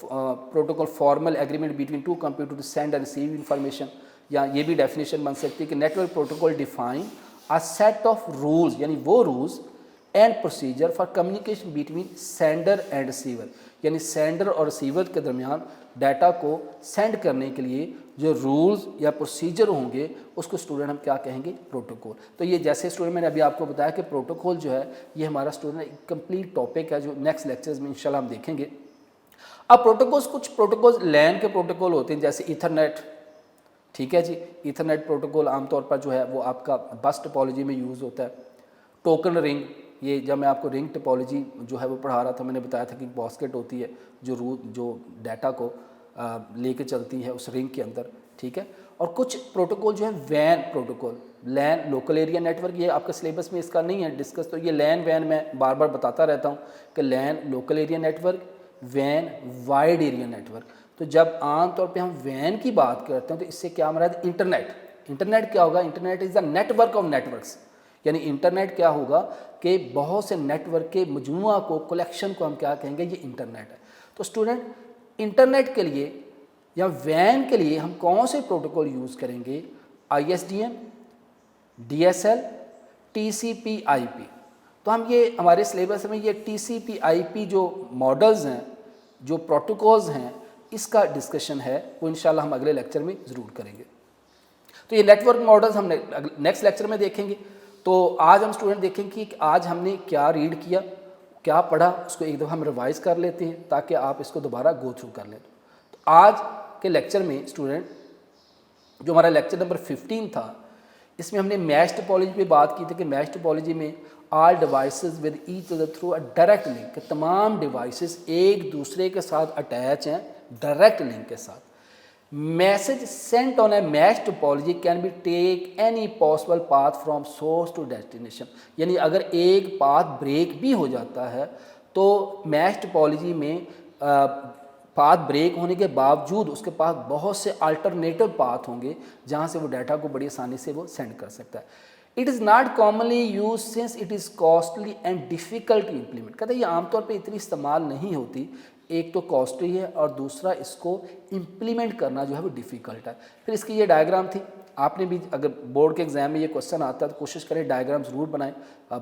protocol formal agreement between two computer to send and receive information, या ये भी डेफिनेशन बन सकती है कि network protocol define a set of rules, यानी वो rules and procedure for communication between sender and receiver, यानी सेंडर और रिसीवर के दरमियान डाटा को सेंड करने के लिए जो रूल्स या प्रोसीजर होंगे उसको स्टूडेंट हम क्या कहेंगे, प्रोटोकॉल। तो ये जैसे स्टूडेंट मैंने अभी आपको बताया कि प्रोटोकॉल जो है ये हमारा स्टूडेंट एक कंप्लीट टॉपिक है जो नेक्स्ट लेक्चर्स में इंशाल्लाह हम देखेंगे। अब प्रोटोकॉल्स, कुछ प्रोटोकॉल्स लैन के प्रोटोकॉल होते हैं जैसे ईथरनेट। ठीक है जी। ईथरनेट प्रोटोकॉल आमतौर पर जो है वो आपका बस टोपोलॉजी में यूज़ होता है। टोकन रिंग, ये जब मैं आपको रिंग टोपोलॉजी जो है वो पढ़ा रहा था, मैंने बताया था कि बॉस्केट होती है जो डाटा को लेके चलती है उस रिंग के अंदर, ठीक है। और कुछ प्रोटोकॉल जो है वैन प्रोटोकॉल, लैन लोकल एरिया नेटवर्क, ये आपका सिलेबस में इसका नहीं है डिस्कस, तो ये लैन वैन मैं बार बार बताता रहता हूँ कि लैन लोकल एरिया नेटवर्क, वैन वाइड एरिया नेटवर्क। तो जब आमतौर पे हम वैन की बात करते हैं तो इससे क्या हमारा इंटरनेट, इंटरनेट क्या होगा, internet is the network of networks, यानी इंटरनेट क्या होगा कि बहुत से नेटवर्क के मजमुआ को, कलेक्शन को हम क्या कहेंगे, ये इंटरनेट है। तो स्टूडेंट इंटरनेट के लिए या वैन के लिए हम कौन से प्रोटोकॉल यूज़ करेंगे, ISDN, DSL, TCP IP। तो हम ये हमारे सिलेबस में ये TCP IP जो मॉडल्स हैं, जो प्रोटोकॉल्स हैं, इसका डिस्कशन है, वो इंशाल्लाह हम अगले लेक्चर में ज़रूर करेंगे। तो ये नेटवर्क मॉडल्स हम नेक्स्ट लेक्चर में देखेंगे। तो आज हम स्टूडेंट देखेंगे कि आज हमने क्या रीड किया, क्या पढ़ा, उसको एक दफ़ा हम रिवाइज़ कर लेते हैं ताकि आप इसको दोबारा गो थ्रू कर लें। तो आज के लेक्चर में स्टूडेंट जो हमारा लेक्चर नंबर 15 था, इसमें हमने मैश टोपोलॉजी पे बात की थी कि मैश टोपोलॉजी में all devices with each other through a direct link, कि तमाम डिवाइसेस एक दूसरे के साथ अटैच हैं डायरेक्ट लिंक के साथ। Message sent on a mesh topology can be take any possible path from source to destination, यानी अगर एक पाथ ब्रेक भी हो जाता है तो मैश टोपोलॉजी में पाथ ब्रेक होने के बावजूद उसके पास बहुत से अल्टरनेटिव पाथ होंगे जहाँ से वो डाटा को बड़ी आसानी से वो सेंड कर सकता है। It is not commonly use since it is costly and difficult to implement, कहते हैं ये आमतौर पे इतनी इस्तेमाल नहीं होती, एक तो कॉस्टली है और दूसरा इसको इम्प्लीमेंट करना जो है वो डिफ़िकल्ट है। फिर इसकी ये डायग्राम थी, आपने भी अगर बोर्ड के एग्जाम में ये क्वेश्चन आता है तो कोशिश करें डायग्राम ज़रूर बनाएं।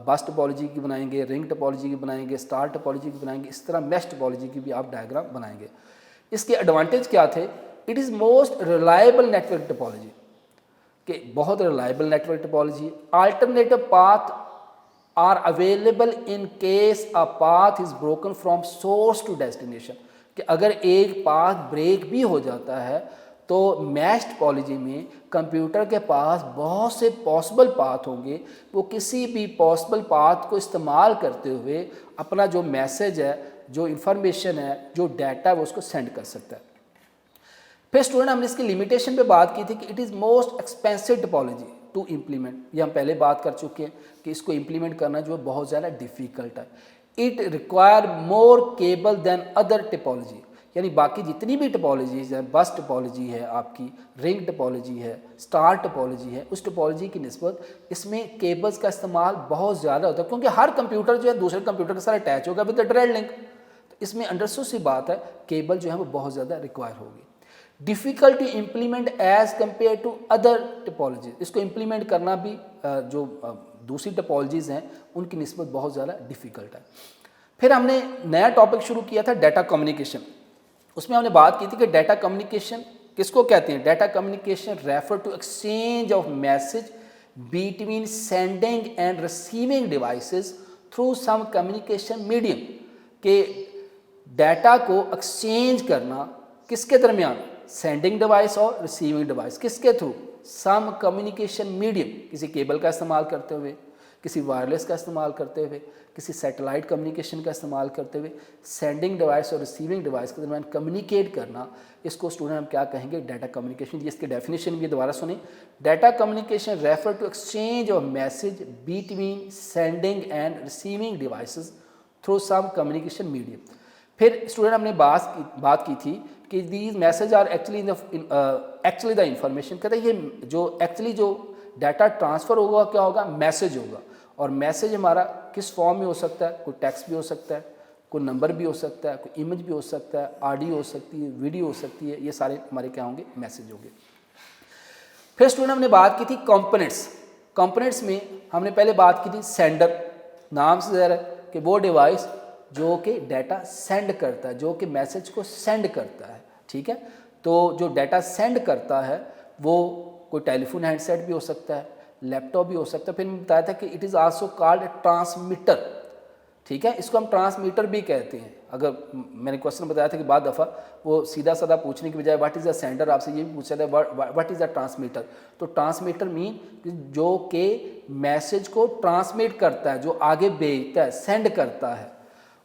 बस टोपोलॉजी की बनाएंगे, रिंग टोपोलॉजी की बनाएंगे, स्टार टोपोलॉजी की बनाएंगे, इस तरह मैश टोपोलॉजी की भी आप डायग्राम बनाएंगे। इसके एडवांटेज क्या थे, it is most reliable network topology, कि बहुत reliable network topology. Alternative path are available in case a path is broken from source to destination, कि अगर एक पाथ ब्रेक भी हो जाता है तो मैश टोपोलॉजी में कंप्यूटर के पास बहुत से पॉसिबल पाथ होंगे, वो किसी भी पॉसिबल पाथ को इस्तेमाल करते हुए अपना जो मैसेज है, जो इंफॉर्मेशन है, जो डाटा है, वो उसको सेंड कर सकता है। फिर स्टूडेंट हमने इसकी लिमिटेशन पे बात की थी कि it is most expensive topology to implement, ये हम पहले बात कर चुके हैं कि इसको इम्प्लीमेंट करना जो है बहुत ज़्यादा डिफ़िकल्ट है। It require more cable than other topology, यानी बाकी जितनी भी टोपोलॉजीज़ हैं, बस टोपोलॉजी है आपकी, रिंग टोपोलॉजी है, स्टार टोपोलॉजी है, उस टोपोलॉजी की निस्बत इसमें केबल्स का इस्तेमाल बहुत ज़्यादा होता है, क्योंकि हर कंप्यूटर जो है दूसरे कंप्यूटर के साथ अटैच होगा विद द डायरेक्ट लिंक। तो इसमें अंडरस्टूड सी बात है, केबल जो है वो बहुत ज़्यादा रिक्वायर होगी। Difficult to implement as compare to other topology, इसको इम्प्लीमेंट करना भी जो दूसरी टोपोलॉजीज़ हैं उनकी निस्बत बहुत ज़्यादा डिफ़िकल्ट है। फिर हमने नया टॉपिक शुरू किया था डाटा कम्युनिकेशन, उसमें हमने बात की थी कि डाटा कम्युनिकेशन किसको कहते हैं। Data communication refer to exchange of message between sending and receiving devices through some communication medium, के डाटा को एक्सचेंज करना किसके दरमियान, सेंडिंग डिवाइस और रिसीविंग डिवाइस, किसके थ्रू, सम कम्युनिकेशन मीडियम, किसी केबल का इस्तेमाल करते हुए, किसी वायरलेस का इस्तेमाल करते हुए, किसी सैटेलाइट कम्युनिकेशन का इस्तेमाल करते हुए सेंडिंग डिवाइस और रिसीविंग डिवाइस के दरमियान कम्युनिकेट करना, इसको स्टूडेंट हम क्या कहेंगे, डाटा कम्युनिकेशन। ये इसकी डेफिनेशन भी दोबारा सुने, data communication refer to exchange of message between sending and receiving devices through some communication medium. फिर स्टूडेंट हमने बात की थी कि these message are actually the information, कहते हैं ये जो एक्चुअली जो डाटा ट्रांसफ़र होगा क्या होगा, मैसेज होगा, और मैसेज हमारा किस फॉर्म में हो सकता है, कोई टेक्स्ट भी हो सकता है, कोई नंबर भी हो सकता है, कोई इमेज भी हो सकता है, ऑडियो हो सकती है, वीडियो हो सकती है, ये सारे हमारे क्या होंगे, मैसेज होंगे। फिर स्टूडेंट हमने बात की थी कंपोनेंट्स। कंपोनेंट्स में हमने पहले बात की थी सेंडर, नाम से ज़रा कि वो डिवाइस जो कि डाटा सेंड करता है, जो कि मैसेज को सेंड करता है, ठीक है। तो जो डाटा सेंड करता है वो कोई टेलीफोन हैंडसेट भी हो सकता है, लैपटॉप भी हो सकता है। फिर मैं बताया था कि it is also called transmitter, ठीक है, इसको हम ट्रांसमीटर भी कहते हैं, अगर मैंने क्वेश्चन बताया था कि बाद दफ़ा वो सीधा साधा पूछने की बजाय व्हाट इज़ द सेंडर, आपसे ये भी पूछा था व्हाट इज़ द ट्रांसमीटर। तो ट्रांसमीटर मीन जो कि मैसेज को ट्रांसमिट करता है, जो आगे भेजता है, सेंड करता है।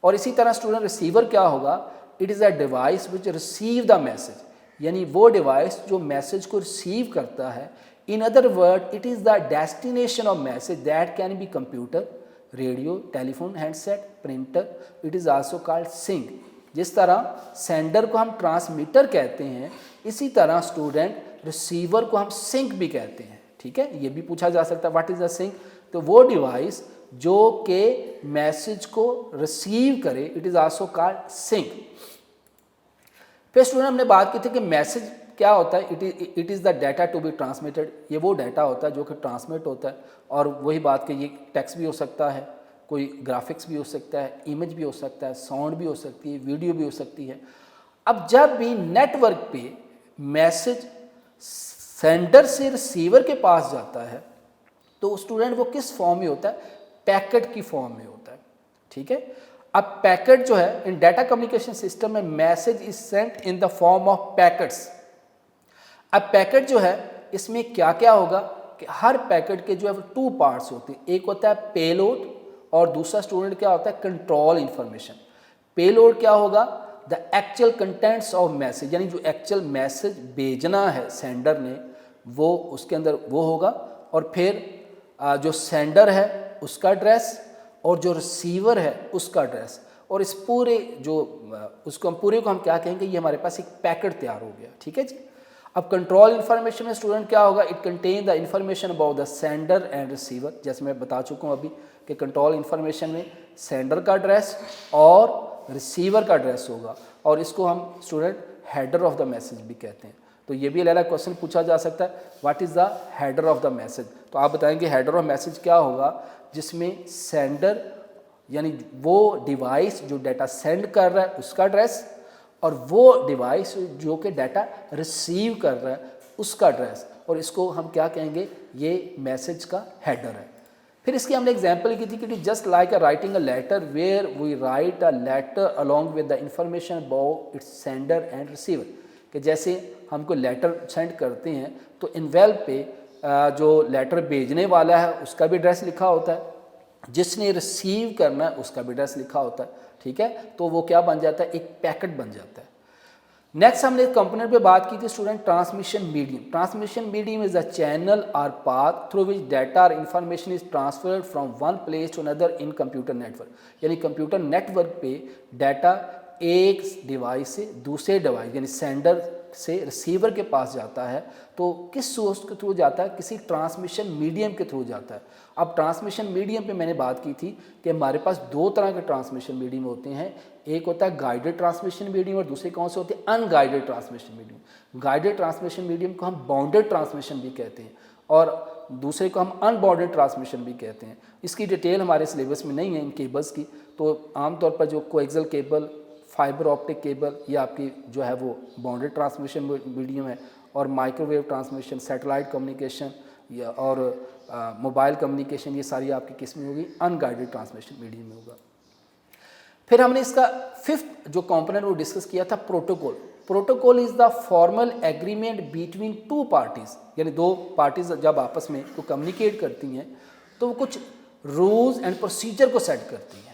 और इसी तरह स्टूडेंट रिसीवर क्या होगा, it is a device which receive the message, यानी वो डिवाइस जो मैसेज को रिसीव करता है। In other word it is the destination of message that can be computer, radio, telephone, handset, printer, it is also called sink. जिस तरह sender को हम ट्रांसमीटर कहते हैं, इसी तरह स्टूडेंट रिसीवर को हम सिंक भी कहते हैं। ठीक है, ये भी पूछा जा सकता है व्हाट इज़ द सिंक, तो वो डिवाइस जो कि मैसेज को रिसीव करे, it is also called sink. फिर स्टूडेंट हमने बात की थी कि मैसेज क्या होता है, it is the data to be transmitted, ये वो डाटा होता है जो कि ट्रांसमिट होता है। और वही बात कि ये टेक्स्ट भी हो सकता है, कोई ग्राफिक्स भी हो सकता है, इमेज भी हो सकता है, साउंड भी हो सकती है, वीडियो भी हो सकती है। अब जब भी नेटवर्क पे मैसेज सेंडर से रिसीवर के पास जाता है तो स्टूडेंट वो किस फॉर्म में होता है, पैकेट की फॉर्म में होता है। ठीक है, अब पैकेट जो है इन डाटा कम्युनिकेशन सिस्टम में message is sent in the form of packets. अब पैकेट जो है इसमें क्या क्या होगा कि हर पैकेट के जो है वो 2 पार्ट्स होते हैं, एक होता है पेलोड और दूसरा स्टूडेंट क्या होता है, कंट्रोल इंफॉर्मेशन। पेलोड क्या होगा, the actual contents of message, यानी जो एक्चुअल मैसेज भेजना है सेंडर ने वो उसके अंदर वो होगा। और फिर जो सेंडर है उसका एड्रेस और जो रिसीवर है उसका एड्रेस, और इस पूरे जो उसको हम पूरे को हम क्या कहेंगे, ये हमारे पास एक पैकेट तैयार हो गया। ठीक है जी। अब कंट्रोल इन्फॉर्मेशन में स्टूडेंट क्या होगा, it contain the information about the sender and receiver. जैसे मैं बता चुका हूँ अभी कि कंट्रोल इन्फॉर्मेशन में सेंडर का एड्रेस और रिसीवर का एड्रेस होगा, और इसको हम student header of the message भी कहते हैं। तो ये भी अलग क्वेश्चन पूछा जा सकता है, what is the header of the message. तो आप बताएंगे हेडर ऑफ मैसेज क्या होगा, जिसमें सेंडर यानी वो डिवाइस जो डाटा सेंड कर रहा है उसका एड्रेस और वो डिवाइस जो कि डाटा रिसीव कर रहा है उसका एड्रेस, और इसको हम क्या कहेंगे, ये मैसेज का हेडर है। फिर इसकी हमने एग्जांपल की थी कि just like a writing a letter where we write a letter along with the information about its sender and receiver, कि जैसे हमको लेटर सेंड करते हैं तो इनवेल्प पे जो लेटर भेजने वाला है उसका भी एड्रेस लिखा होता है, जिसने रिसीव करना है उसका भी एड्रेस लिखा होता है। ठीक है, तो वो क्या बन जाता है, एक पैकेट बन जाता है। नेक्स्ट हमने कंपोनेंट पे बात की थी student transmission medium. Transmission medium is a channel और पाथ थ्रू विच डाटा और information is transferred from one place to another in computer network. यानी कंप्यूटर नेटवर्क पे डाटा एक डिवाइस से दूसरे डिवाइस यानी सेंडर से रिसीवर के पास जाता है, तो किस सोर्स के थ्रू जाता है, किसी ट्रांसमिशन मीडियम के थ्रू जाता है। अब ट्रांसमिशन मीडियम पे मैंने बात की थी कि हमारे पास 2 तरह के ट्रांसमिशन मीडियम होते हैं, एक होता है गाइडेड ट्रांसमिशन मीडियम और दूसरे कौन से होते हैं, unguided transmission medium. Guided transmission medium को हम बाउंडेड ट्रांसमिशन भी कहते हैं और दूसरे को हम अनबाउंडेड ट्रांसमिशन भी कहते हैं। इसकी डिटेल हमारे सिलेबस में नहीं है इन केबल्स की, तो आमतौर पर जो coaxial cable, fibre optic cable, ये आपकी जो है वो बाउंडेड ट्रांसमिशन मीडियम है, और माइक्रोवेव ट्रांसमिशन, सैटेलाइट कम्युनिकेशन या और मोबाइल कम्युनिकेशन, ये सारी आपकी किस में होगी, अनगाइडेड ट्रांसमिशन मीडियम में होगा। फिर हमने इसका 5th जो कंपोनेंट वो डिस्कस किया था, protocol. Protocol is the formal agreement between 2 parties, यानी 2 पार्टीज जब आपस में को कम्युनिकेट करती हैं तो वो कुछ रूल्स एंड प्रोसीजर को सेट करती हैं।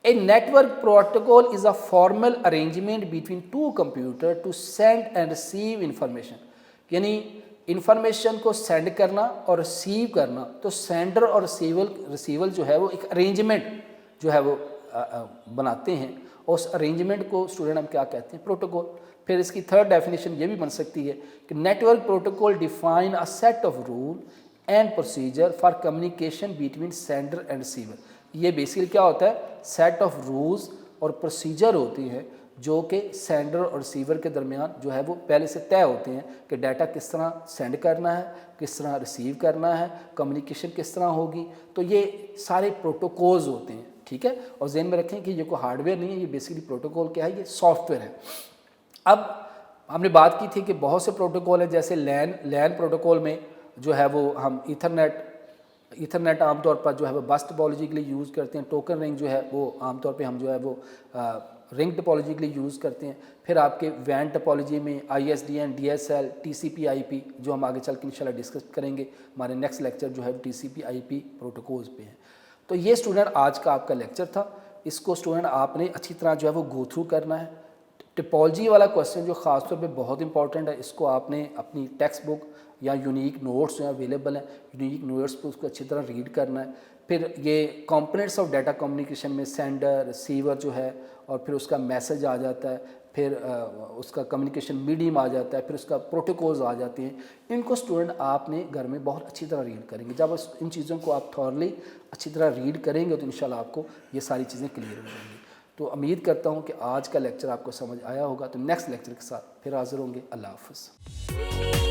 A network protocol is a formal arrangement between 2 computers to send and receive information। यानी इंफॉर्मेशन को सेंड करना और रिसीव करना, तो सेंडर और रिसीवर जो है वो एक अरेंजमेंट जो है वो बनाते हैं, और उस अरेंजमेंट को स्टूडेंट हम क्या कहते हैं, प्रोटोकॉल। फिर इसकी 3rd डेफिनेशन ये भी बन सकती है कि network protocol define a set of rule and procedure for communication between sender and receiver. ये बेसिकली क्या होता है, सेट ऑफ रूल्स और प्रोसीजर होती हैं जो कि सेंडर और रिसीवर के दरमियान जो है वो पहले से तय होते हैं कि डाटा किस तरह सेंड करना है, किस तरह रिसीव करना है, कम्युनिकेशन किस तरह होगी। तो ये सारे प्रोटोकॉल्स होते हैं। ठीक है, और ज़हन में रखें कि ये कोई हार्डवेयर नहीं है, ये बेसिकली प्रोटोकॉल क्या है, ये सॉफ्टवेयर है। अब हमने बात की थी कि बहुत से प्रोटोकॉल हैं, जैसे लैन प्रोटोकॉल में जो है वो हम ईथरनेट आमतौर पर जो है वो बस टोपोलॉजी के लिए यूज़ करते हैं। टोकन रिंग जो है वो आमतौर पे हम जो है वो रिंग टोपोलॉजी के लिए यूज़ करते हैं। फिर आपके वैन टोपोलॉजी में ISDN, DSL, TCP IP, जो हम आगे चल के इंशाल्लाह डिस्कस करेंगे। हमारे नेक्स्ट लेक्चर जो है TCP IP प्रोटोकॉल्स पे है। तो ये स्टूडेंट आज का आपका लेक्चर था। इसको स्टूडेंट आपने अच्छी तरह जो है वो गो थ्रू करना है। टिपोलॉजी वाला क्वेश्चन जो ख़ास तौर पे बहुत इंपॉर्टेंट है, इसको आपने अपनी टेक्स्ट बुक या यूनिक नोट्स जो अवेलेबल हैं, यूनिक नोट्स पे उसको अच्छी तरह रीड करना है। फिर ये कंपोनेंट्स ऑफ डाटा कम्युनिकेशन में सेंडर रिसीवर जो है, और फिर उसका मैसेज आ जाता है, फिर उसका कम्युनिकेशन मीडियम आ जाता है, फिर उसका प्रोटोकॉल्स आ जाते हैं। इनको स्टूडेंट आपने घर में बहुत अच्छी तरह रीड करेंगे। जब इन चीज़ों को आप थॉरली अच्छी तरह रीड करेंगे तो इंशाल्लाह आपको ये सारी चीज़ें क्लियर हो जाएंगी। तो उम्मीद करता हूँ कि आज का लेक्चर आपको समझ आया होगा। तो नेक्स्ट लेक्चर के साथ फिर हाज़िर होंगे। अल्लाह हाफ़िज़।